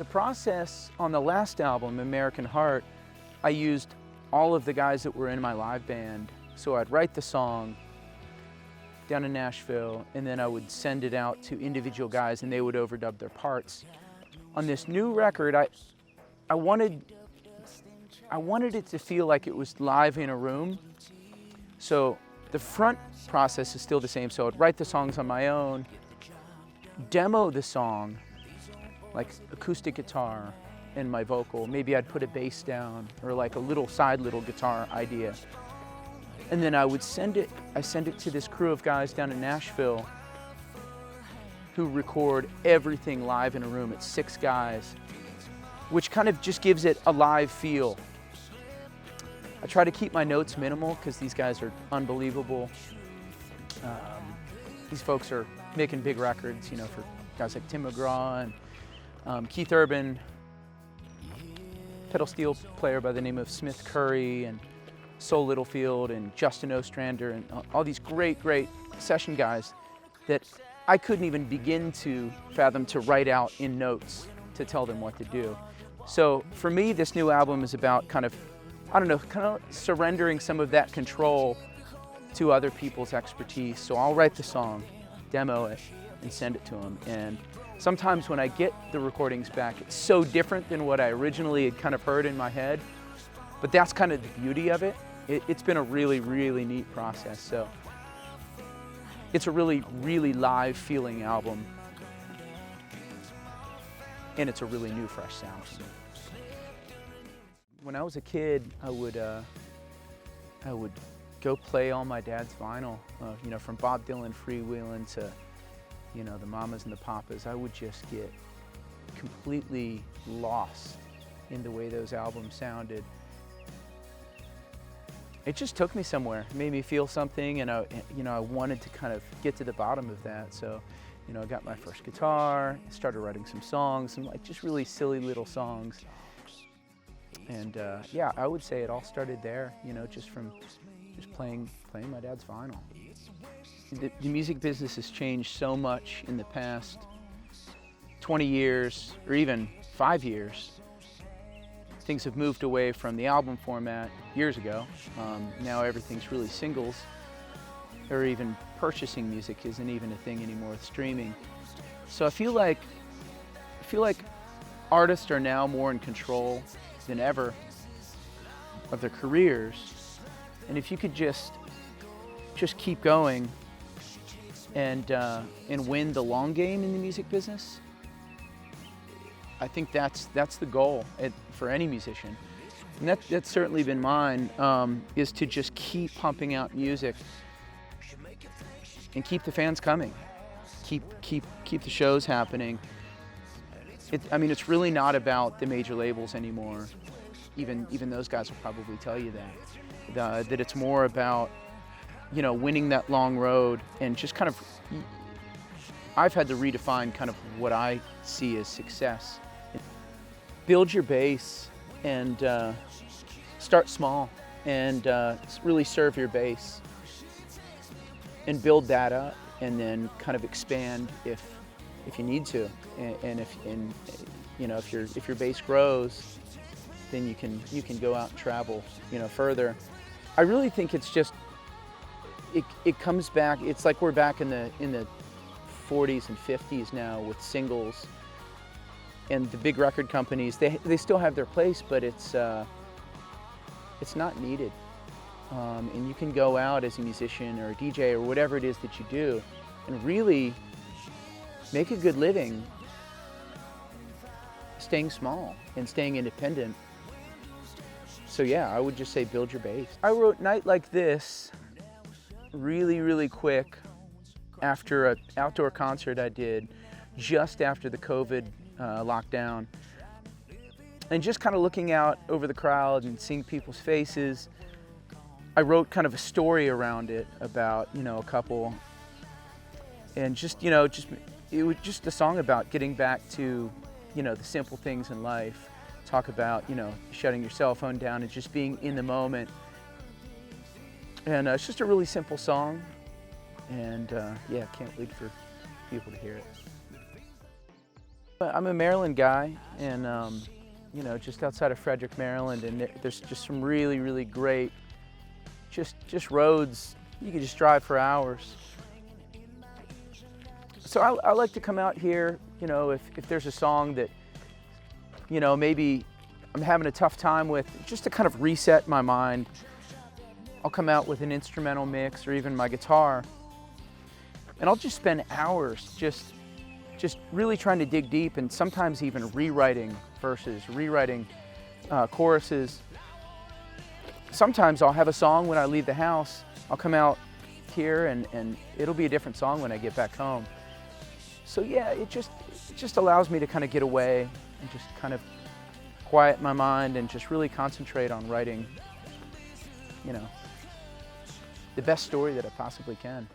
The process on the last album, American Heart, I used all of the guys that were in my live band. So I'd write the song down in Nashville, and then I would send it out to individual guys and they would overdub their parts. On this new record, I wanted it to feel like it was live in a room. So the front process is still the same. So I'd write the songs on my own, demo the song, like acoustic guitar and my vocal. Maybe I'd put a bass down or like a little guitar idea. And then I send it to this crew of guys down in Nashville who record everything live in a room. It's 6 guys, which kind of just gives it a live feel. I try to keep my notes minimal because these guys are unbelievable. These folks are making big records, you know, for guys like Tim McGraw and Keith Urban, pedal steel player by the name of Smith Curry, and Sol Littlefield and Justin Ostrander, and all these great session guys that I couldn't even begin to fathom to write out in notes to tell them what to do. So for me, this new album is about kind of surrendering some of that control to other people's expertise. So I'll write the song, demo it, and send it to them. And sometimes when I get the recordings back, it's so different than what I originally had kind of heard in my head. But that's kind of the beauty of it. It's been a really neat process. So it's a really live feeling album. And it's a really new, fresh sound for me. When I was a kid, I would go play all my dad's vinyl, you know, from Bob Dylan freewheeling to, you know, the Mamas and the Papas. I would just get completely lost in the way those albums sounded. It just took me somewhere. It made me feel something, and I wanted to kind of get to the bottom of that. So, you know, I got my first guitar, started writing some songs, some like just really silly little songs. And yeah, I would say it all started there, you know, just playing my dad's vinyl. The music business has changed so much in the past 20 years, or even 5 years. Things have moved away from the album format years ago. Now everything's really singles, or even purchasing music isn't even a thing anymore with streaming. So I feel like artists are now more in control than ever of their careers. And if you could just keep going and win the long game in the music business, I think that's the goal for any musician. And that's certainly been mine, is to just keep pumping out music and keep the fans coming, keep the shows happening. I mean, it's really not about the major labels anymore. Even those guys will probably tell you that it's more about, you know, winning that long road and just kind of. I've had to redefine kind of what I see as success. Build your base and start small and really serve your base and build that up, and then kind of expand if you need to, and you know, if your base grows, then you can go out and travel, you know, further. I really think it's just it comes back. It's like we're back in the 40s and 50s now with singles, and the big record companies, they still have their place, but it's not needed. And you can go out as a musician or a DJ or whatever it is that you do and really make a good living staying small and staying independent. So yeah, I would just say build your base. I wrote Night Like This really quick after an outdoor concert I did just after the COVID lockdown. And just kind of looking out over the crowd and seeing people's faces, I wrote kind of a story around it about, you know, a couple, and just, you know, it was just a song about getting back to, you know, the simple things in life. Talk about, you know, shutting your cell phone down and just being in the moment. And it's just a really simple song, and yeah, can't wait for people to hear it. I'm a Maryland guy, and you know, just outside of Frederick, Maryland, and there's just some really, really great, just roads. You can just drive for hours. So I like to come out here, you know, if there's a song that, you know, maybe I'm having a tough time with, just to kind of reset my mind. I'll come out with an instrumental mix or even my guitar, and I'll just spend hours just really trying to dig deep, and sometimes even rewriting verses, rewriting choruses. Sometimes I'll have a song when I leave the house. I'll come out here and it'll be a different song when I get back home. So yeah, it just allows me to kind of get away and just kind of quiet my mind and just really concentrate on writing, you know, the best story that I possibly can.